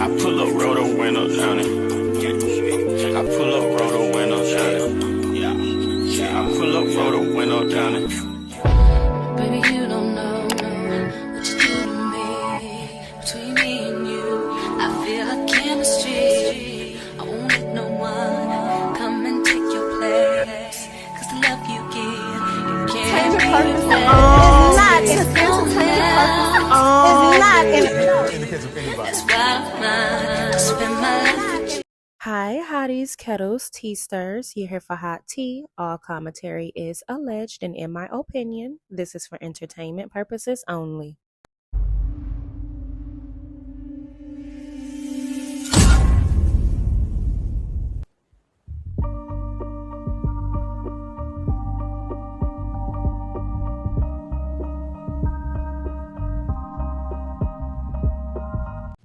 I pull up, roll the window down it. I pull up, roll the window down it. I pull up, roll the window down it. Baby, you don't know what you do to me. Between me and you, I feel like chemistry. I won't let no one come and take your place. Cause the love you give, you can't replace. It's not in the case of anybody. That's why I spend my life with you. Hi, hotties, kettles, tea stirs. You're here for hot tea. All commentary is alleged, and in my opinion, this is for entertainment purposes only.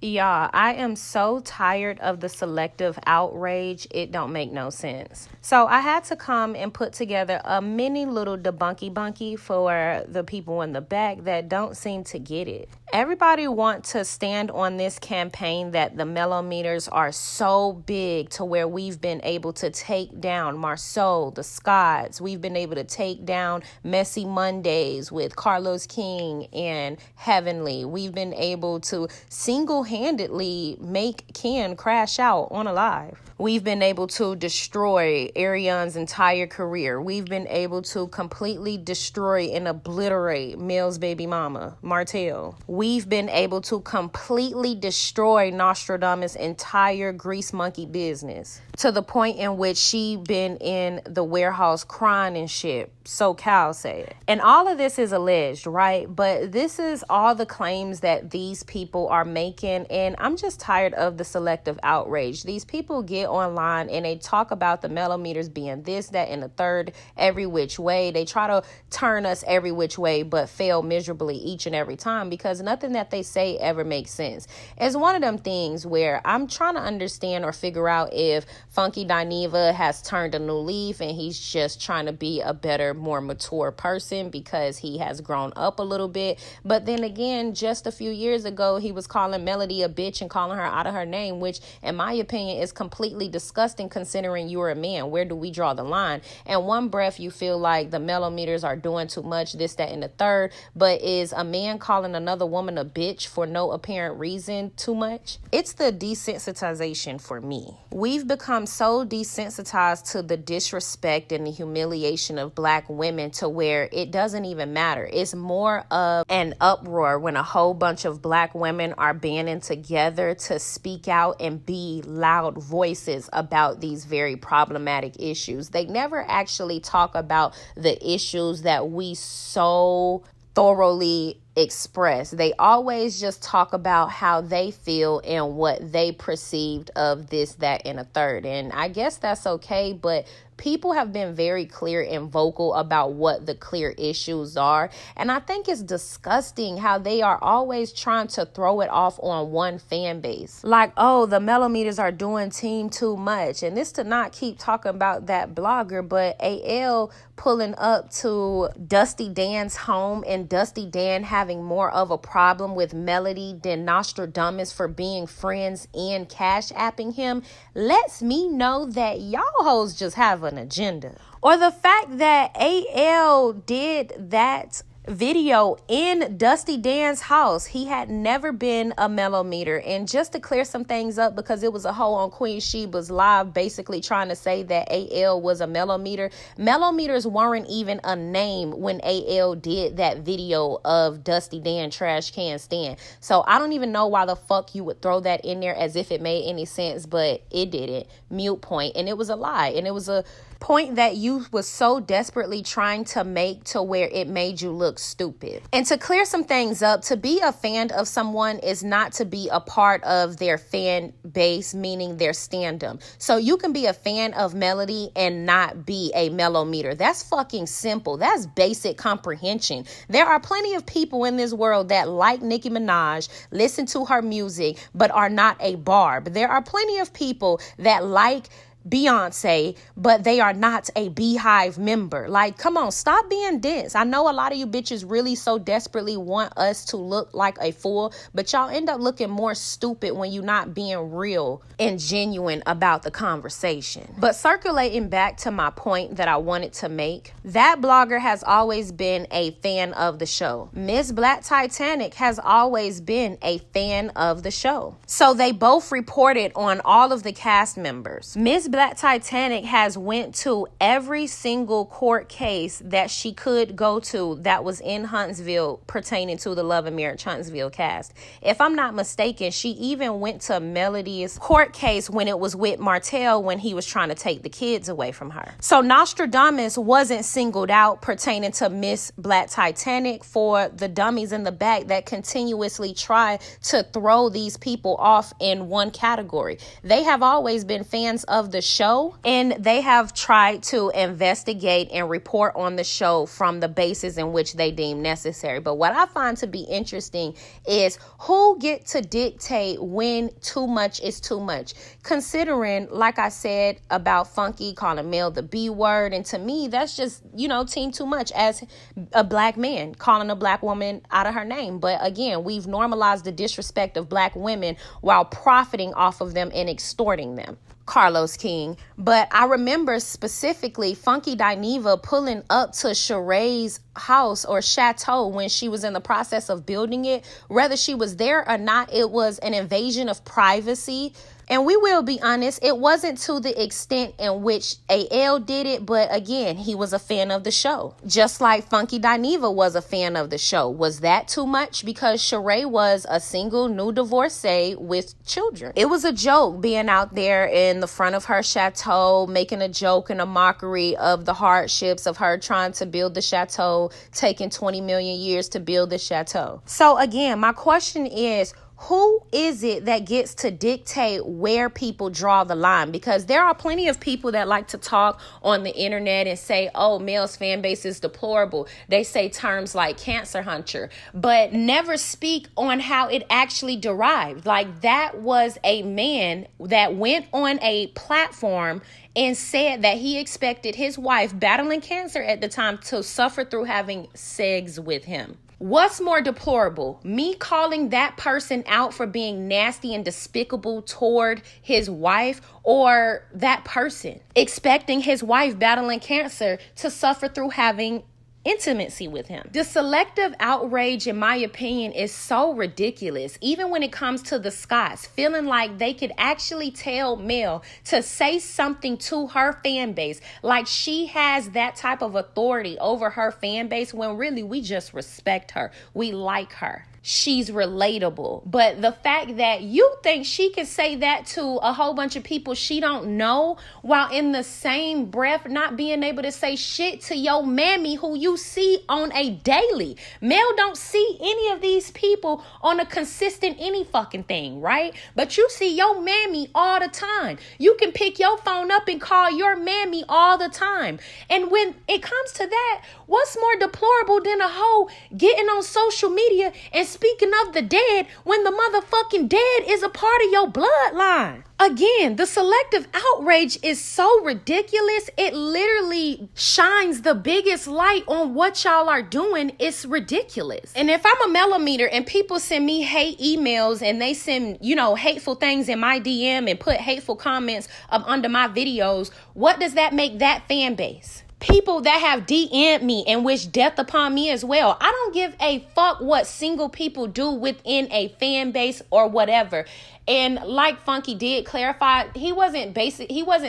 Y'all, I am so tired of the selective outrage. It don't make no sense. So I had to come and put together a mini little debunky for the people in the back that don't seem to get it. Everybody want to stand on this campaign that the Melometers are so big to where we've been able to take down Marceau, the Scots. We've been able to take down Messy Mondays with Carlos King and Heavenly. We've been able to single-handedly make Ken crash out on a live. We've been able to destroy Ariane's entire career. We've been able to completely destroy and obliterate Mel's baby mama, Martell. We've been able to completely destroy Nostradamus' entire grease monkey business to the point in which she been in the warehouse crying and shit, so Cal said. And all of this is alleged, right? But this is all the claims that these people are making, and I'm just tired of the selective outrage. These people get online and they talk about the Melometers being this, that, and the third every which way. They try to turn us every which way but fail miserably each and every time because nothing that they say ever makes sense. It's one of them things where I'm trying to understand or figure out if Funky Dineva has turned a new leaf and he's just trying to be a better, more mature person because he has grown up a little bit. But then again, just a few years ago, he was calling Melody a bitch and calling her out of her name, which in my opinion is completely disgusting considering you're a man. Where do we draw the line? And one breath you feel like the Melometers are doing too much, this, that, and the third, but is a man calling another woman a bitch for no apparent reason too much? It's the desensitization for me. We've become so desensitized to the disrespect and the humiliation of black women to where it doesn't even matter. It's more of an uproar when a whole bunch of black women are banding together to speak out and be loud voices about these very problematic issues. They never actually talk about the issues that we so thoroughly express. They always just talk about how they feel and what they perceived of this, that, and a third. And I guess that's okay, but people have been very clear and vocal about what the clear issues are. And I think it's disgusting how they are always trying to throw it off on one fan base. Like, oh, the Melometers are doing team too much. And this to not keep talking about that blogger, but AL pulling up to Dusty Dan's home and Dusty Dan having more of a problem with Melody than Nostradamus for being friends and cash apping him lets me know that y'all hoes just have an agenda. Or the fact that AL did that video in Dusty Dan's house. He had never been a Melometer. And just to clear some things up, because it was a hoe on Queen Sheba's live basically trying to say that AL was a Melometer. Melometers weren't even a name when AL did that video of Dusty Dan Trash Can Stand. So I don't even know why the fuck you would throw that in there as if it made any sense, but it didn't. Mute point. And it was a lie. And it was a point that you was so desperately trying to make to where it made you look stupid. And to clear some things up, to be a fan of someone is not to be a part of their fan base, meaning their standum. So you can be a fan of Melody and not be a Melometer. That's fucking simple. That's basic comprehension. There are plenty of people in this world that like Nicki Minaj, listen to her music, but are not a Barb. There are plenty of people that like Beyonce, but they are not a Beehive member. Like, come on, stop being dense. I know a lot of you bitches really so desperately want us to look like a fool, but y'all end up looking more stupid when you're not being real and genuine about the conversation. But circulating back to my point that I wanted to make, that blogger has always been a fan of the show. Miss Black Titanic has always been a fan of the show. So they both reported on all of the cast members. Miss Black Titanic has went to every single court case that she could go to that was in Huntsville pertaining to the Love and Marriage Huntsville cast. If I'm not mistaken, she even went to Melody's court case when it was with Martell when he was trying to take the kids away from her. So Nostradamus wasn't singled out pertaining to Miss Black Titanic for the dummies in the back that continuously try to throw these people off in one category. They have always been fans of the show, and they have tried to investigate and report on the show from the basis in which they deem necessary. But what I find to be interesting is who get to dictate when too much is too much, considering, like I said about Funky calling Mel the B word, and to me that's just, team too much as a black man calling a black woman out of her name. But again, we've normalized the disrespect of black women while profiting off of them and extorting them. Carlos King. But I remember specifically Funky Dineva pulling up to Sheree's house or chateau when she was in the process of building it. Whether she was there or not, it was an invasion of privacy. And we will be honest, it wasn't to the extent in which AL did it, but again, he was a fan of the show. Just like Funky Dineva was a fan of the show. Was that too much? Because Sheree was a single new divorcee with children. It was a joke being out there in the front of her chateau, making a joke and a mockery of the hardships of her trying to build the chateau, taking 20 million years to build the chateau. So again, my question is, who is it that gets to dictate where people draw the line? Because there are plenty of people that like to talk on the internet and say, oh, Mel's fan base is deplorable. They say terms like cancer hunter, but never speak on how it actually derived. Like, that was a man that went on a platform and said that he expected his wife, battling cancer at the time, to suffer through having sex with him. What's more deplorable? Me calling that person out for being nasty and despicable toward his wife, or that person expecting his wife battling cancer to suffer through having intimacy with him? The selective outrage, in my opinion, is so ridiculous. Even when it comes to the Scotts, feeling like they could actually tell Mel to say something to her fan base, like she has that type of authority over her fan base, when really we just respect her. We like her. She's relatable. But the fact that you think she can say that to a whole bunch of people she don't know, while in the same breath not being able to say shit to your mammy who you see on a daily. Mel don't see any of these people on a consistent any fucking thing, right? But you see your mammy all the time. You can pick your phone up and call your mammy all the time. And when it comes to that, what's more deplorable than a hoe getting on social media and speaking of the dead when the motherfucking dead is a part of your bloodline? Again, the selective outrage is so ridiculous. It literally shines the biggest light on what y'all are doing. It's ridiculous. And if I'm a Melometer and people send me hate emails and they send, hateful things in my DM and put hateful comments under my videos, what does that make that fan base? People that have DM'd me and wish death upon me as well. I don't give a fuck what single people do within a fan base or whatever. And like Funky did clarify, he wasn't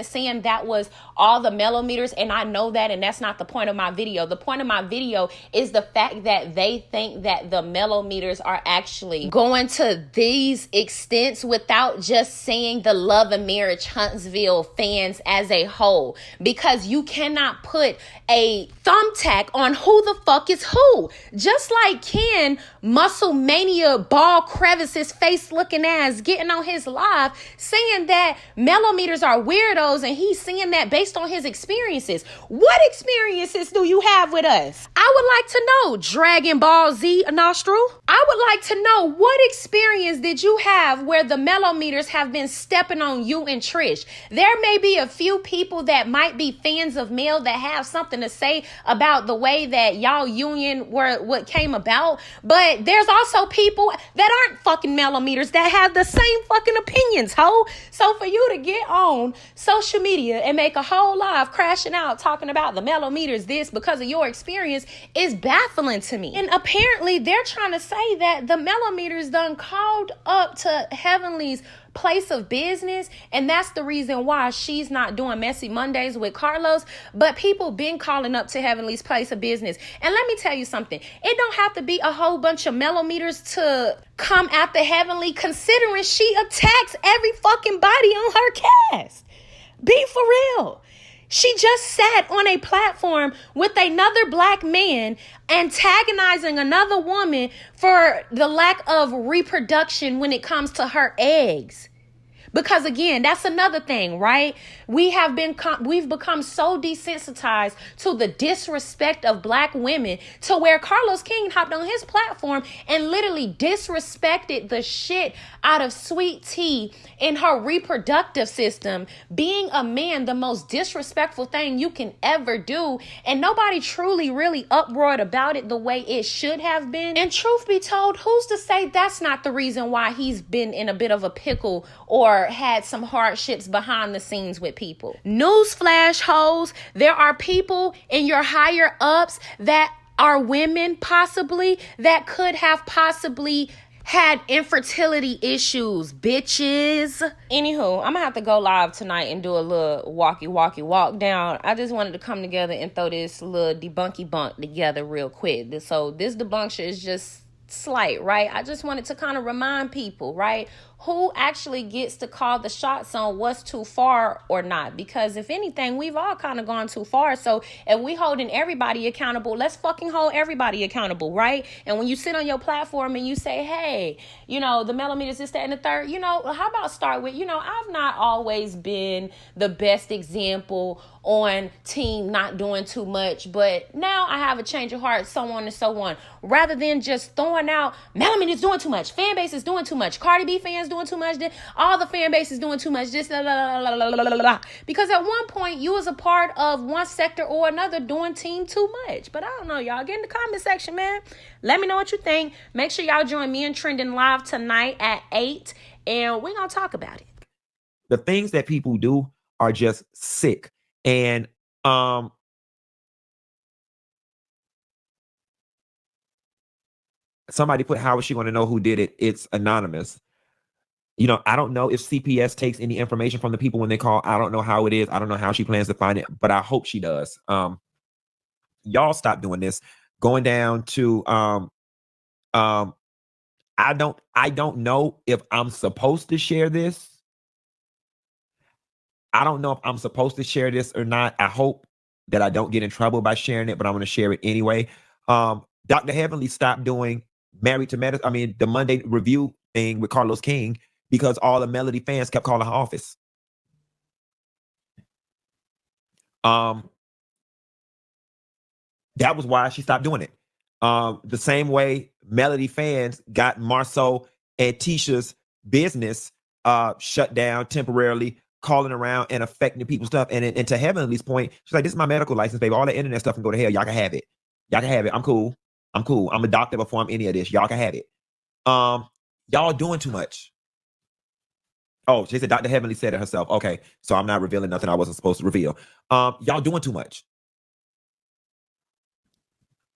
saying that was all the Melometers, and I know that, and that's not the point of my video. The point of my video is the fact that they think that the Melometers are actually going to these extents without just saying the Love and Marriage Huntsville fans as a whole, because you cannot put put a thumbtack on who the fuck is who. Just like Ken, muscle mania, ball crevices, face looking ass, getting on his live, saying that Melometers are weirdos, and he's saying that based on his experiences. What experiences do you have with us? I would like to know, Dragon Ball Z nostril. I would like to know, what experience did you have where the Melometers have been stepping on you and Trish? There may be a few people that might be fans of Mel that have something to say about the way that y'all union were what came about, but there's also people that aren't fucking Melometers that have the same fucking opinions, ho. So for you to get on social media and make a whole live crashing out talking about the Melometers this because of your experience is baffling to me. And apparently they're trying to say that the Melometers done called up to Heavenly's place of business, and that's the reason why she's not doing Messy Mondays with Carlos. But people been calling up to Heavenly's place of business. And let me tell you something, it don't have to be a whole bunch of Melometers to come after Heavenly, considering she attacks every fucking body on her cast. Be for real. She just sat on a platform with another black man antagonizing another woman for the lack of reproduction when it comes to her eggs. Because again, that's another thing, right? We've become so desensitized to the disrespect of black women to where Carlos King hopped on his platform and literally disrespected the shit out of Sweet Tea in her reproductive system, being a man, the most disrespectful thing you can ever do. And nobody truly really uproared about it the way it should have been. And truth be told, who's to say that's not the reason why he's been in a bit of a pickle or had some hardships behind the scenes with people? Newsflash, hoes, there are people in your higher ups that are women possibly that could have possibly had infertility issues, bitches. Anywho, I'm gonna have to go live tonight and do a little walk down. I just wanted to come together and throw this little debunky bunk together real quick. So this debunction is just slight, right? I just wanted to kind of remind people, right, who actually gets to call the shots on what's too far or not. Because if anything, we've all kind of gone too far. So if we holding everybody accountable, let's fucking hold everybody accountable, right? And when you sit on your platform and you say, hey, you know, the Melometers, this, that, and the third, you know, how about start with, you know, I've not always been the best example on team not doing too much, but now I have a change of heart, so on and so on. Rather than just throwing out, Melometers doing too much, fan base is doing too much, Cardi B fans doing too much, all the fan base is doing too much, just because at one point you was a part of one sector or another doing team too much. But I don't know, y'all. Get in the comment section, man. Let me know what you think. Make sure y'all join me and Trending Live tonight at 8, and we're gonna talk about it. The things that people do are just sick. And somebody put, how is she going to know who did it? It's anonymous. You know, I don't know if CPS takes any information from the people when they call. I don't know how it is. I don't know how she plans to find it, but I hope she does. Y'all stop doing this. Going down to I don't know if I'm supposed to share this. I don't know if I'm supposed to share this or not. I hope that I don't get in trouble by sharing it, but I'm going to share it anyway. Dr. Heavenly stopped doing the Monday review thing with Carlos King because all the Melody fans kept calling her office. That was why she stopped doing it. The same way Melody fans got Marceau and Tisha's business shut down temporarily, calling around and affecting people's stuff. And to Heavenly's point, she's like, this is my medical license, baby. All the internet stuff can go to hell. Y'all can have it. Y'all can have it. I'm cool. I'm a doctor before I'm any of this. Y'all can have it. Y'all doing too much. Oh, she said Dr. Heavenly said it herself. Okay, so I'm not revealing nothing I wasn't supposed to reveal. Y'all doing too much.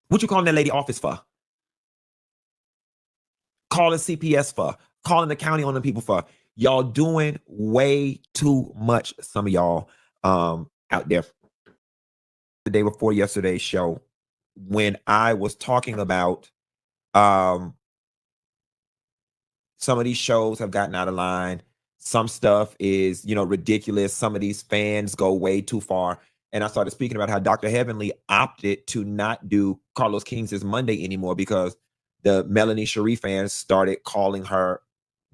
What you calling that lady office for? Calling CPS for? Calling the county on them people for? Y'all doing way too much, some of y'all out there. The day before yesterday's show, when I was talking about some of these shows have gotten out of line. Some stuff is, ridiculous. Some of these fans go way too far. and I started speaking about how Dr. Heavenly opted to not do Carlos King's Monday anymore because the Melanie Sheree fans started calling her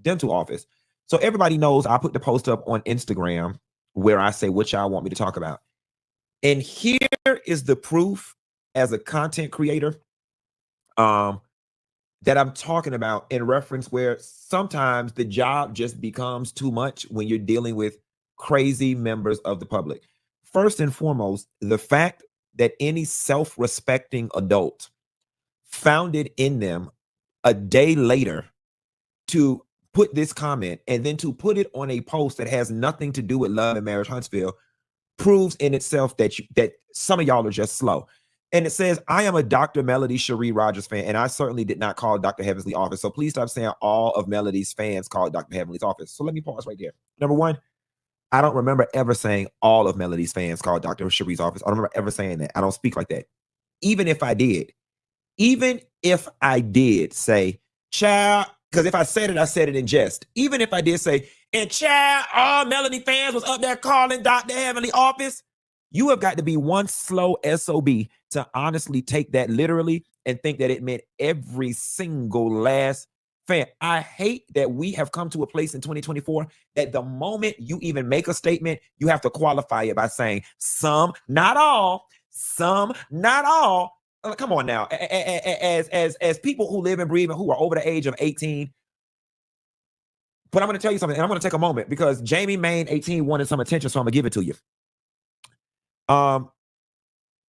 dental office. So everybody knows I put the post up on Instagram where I say what y'all want me to talk about. And here is the proof as a content creator that I'm talking about in reference where sometimes the job just becomes too much when you're dealing with crazy members of the public. First and foremost, the fact that any self-respecting adult found it in them a day later to put this comment and then to put it on a post that has nothing to do with love and marriage Huntsville proves in itself that that some of y'all are just slow. And it says, I am a Dr. Melody Sheree Rogers fan, and I certainly did not call Dr. Heavenly's office. So please stop saying all of Melody's fans called Dr. Heavenly's office. So let me pause right there. Number one, I don't remember ever saying all of Melody's fans called Dr. Sheree's office. I don't remember ever saying that. I don't speak like that. Even if I did say, child, because if I said it in jest. Even if I did say, and child, all Melody fans was up there calling Dr. Heavenly office, you have got to be one slow SOB to honestly take that literally and think that it meant every single last fan. I hate that we have come to a place in 2024 that the moment you even make a statement, you have to qualify it by saying some, not all, some, not all. Come on now, as people who live and breathe and who are over the age of 18. But I'm going to tell you something, and I'm going to take a moment because Jamie Main 18 wanted some attention, so I'm going to give it to you.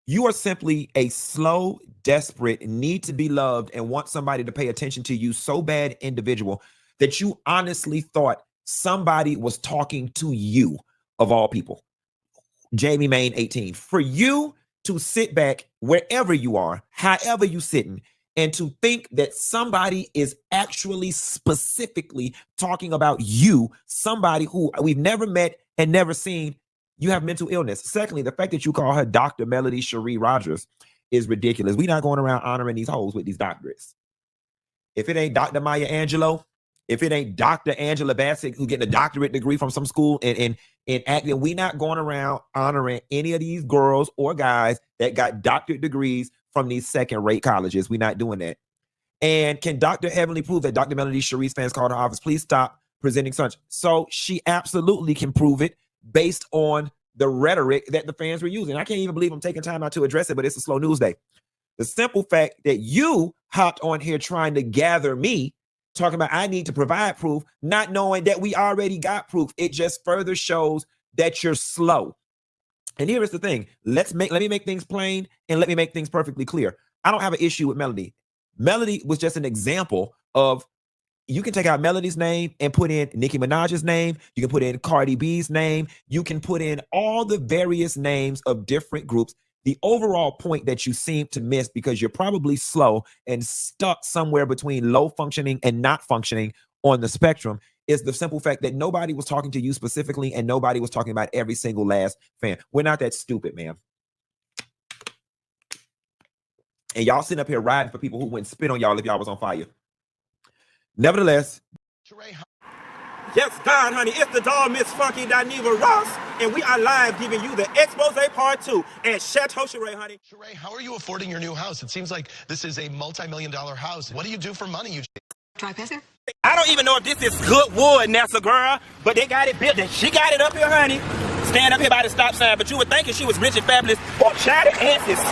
You are simply a slow, desperate, need to be loved and want somebody to pay attention to you so bad individual that you honestly thought somebody was talking to you of all people. Jamie Main 18. For you to sit back wherever you are, however you sitting, and to think that somebody is actually specifically talking about you, somebody who we've never met and never seen, you have mental illness. Secondly, the fact that you call her Dr. Melody Sheree Rogers is ridiculous. We're not going around honoring these hoes with these doctorates. If it ain't Dr. Maya Angelou, if it ain't Dr. Angela Bassett who getting a doctorate degree from some school in acting, we not going around honoring any of these girls or guys that got doctorate degrees from these second-rate colleges. We're not doing that. And can Dr. Heavenly prove that Dr. Melody Sheree's fans called her office? Please stop presenting such. So she absolutely can prove it based on the rhetoric that the fans were using. I can't even believe I'm taking time out to address it, but it's a slow news day. The simple fact that you hopped on here trying to gather me, talking about I need to provide proof, not knowing that we already got proof, it just further shows that you're slow. And here is the thing. Let me make things plain and let me make things perfectly clear. I don't have an issue with Melody. Melody was just an example of, you can take out Melody's name and put in Nicki Minaj's name. You can put in Cardi B's name. You can put in all the various names of different groups. The overall point that you seem to miss, because you're probably slow and stuck somewhere between low functioning and not functioning on the spectrum, is the simple fact that nobody was talking to you specifically and nobody was talking about every single last fan. We're not that stupid, man. And y'all sitting up here riding for people who wouldn't spit on y'all if y'all was on fire. Nevertheless, yes, God, honey, it's the dog Miss Funky Dineva Ross, and we are live giving you the expose part 2 at Chateau Sheree, honey. Sheree, how are you affording your new house? It seems like this is a multi-million-dollar house. What do you do for money? You drive past there? I don't even know if this is good wood, Nessa girl, but they got it built. She got it up here, honey. Stand up here by the stop sign, but you were thinking she was rich and fabulous. Or China Ansys.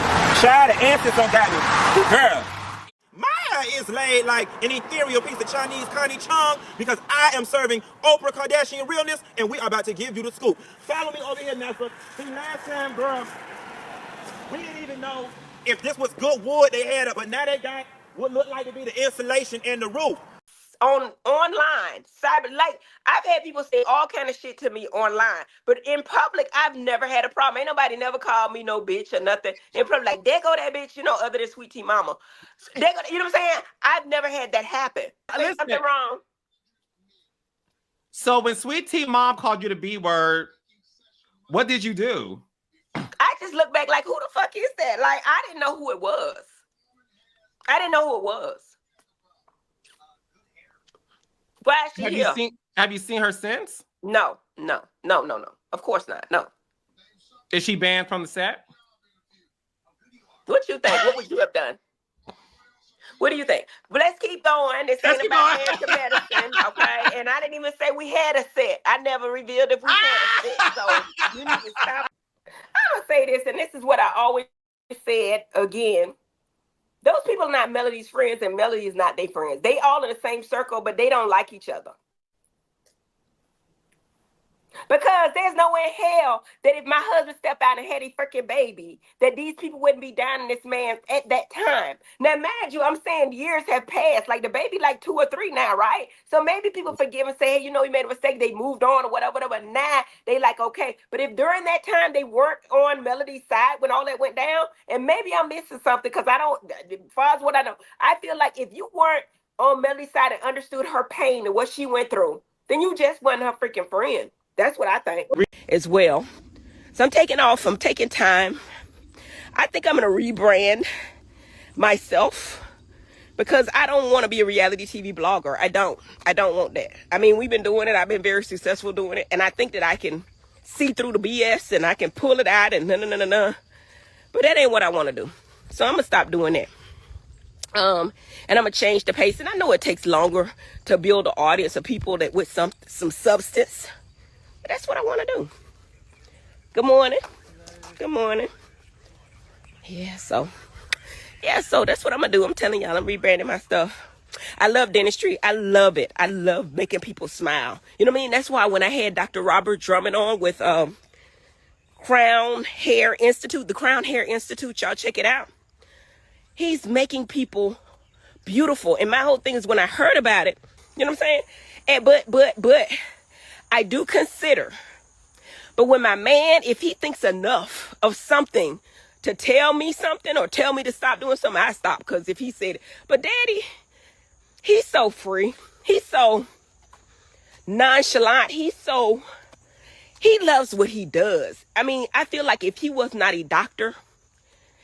China Ansys on got it. Girl. Maya is laid like an ethereal piece of Chinese Connie Chung because I am serving Oprah Kardashian realness, and we are about to give you the scoop. Follow me over here, Nessa. See, last time, girl, we didn't even know if this was good wood they had up, but now they got what looked like to be the insulation and the roof. Online, cyber, like I've had people say all kind of shit to me online, but in public I've never had a problem. Ain't nobody never called me no bitch or nothing. In public, like there go that bitch, other than Sweet Tea Mama. There go, you know what I'm saying? I've never had that happen. Listen, something wrong. So when Sweet Tea Mom called you the B word, what did you do? I just look back like, who the fuck is that? Like I didn't know who it was. Why is she here? Have you seen her since? No. Of course not. No. Is she banned from the set? What you think? What would you have done? What do you think? But let's keep going. This Let's ain't keep about going. marriage to medicine, okay? And I didn't even say we had a set. I never revealed if we had a set. So you need to stop. I'm gonna say this, and this is what I always said again. Those people are not Melody's friends, and Melody is not their friends. They all in the same circle, but they don't like each other. Because there's no way in hell that if my husband stepped out and had a freaking baby, that these people wouldn't be down in this man at that time. Now, mind you, I'm saying years have passed. Like the baby, like 2 or 3 now, right? So maybe people forgive and say, hey, you know, you made a mistake. They moved on or whatever, whatever. Now they like, okay. But if during that time they weren't on Melody's side when all that went down, and maybe I'm missing something because I don't, as far as what I know, I feel like if you weren't on Melody's side and understood her pain and what she went through, then you just wasn't her freaking friend. That's what I think as well. So I'm taking off. I'm taking time. I think I'm going to rebrand myself because I don't want to be a reality TV blogger. I don't want that. I mean, we've been doing it. I've been very successful doing it. And I think that I can see through the BS and I can pull it out and no. But that ain't what I want to do. So I'm going to stop doing that. And I'm going to change the pace. And I know it takes longer to build an audience of people that with some substance. But that's what I want to do. Good morning. Good morning. Yeah, so that's what I'm going to do. I'm telling y'all, I'm rebranding my stuff. I love dentistry. I love it. I love making people smile. You know what I mean? That's why when I had Dr. Robert Drummond on with Crown Hair Institute, the Crown Hair Institute, y'all check it out. He's making people beautiful. And my whole thing is when I heard about it, you know what I'm saying? And but I do consider, but when my man, if he thinks enough of something to tell me something or tell me to stop doing something, I stop. Because if he said it, but daddy, he's so free. He's so nonchalant. He loves what he does. I mean, I feel like if he was not a doctor,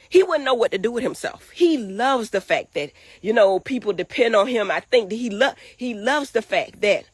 he wouldn't know what to do with himself. He loves the fact that, you know, people depend on him. I think that he loves the fact that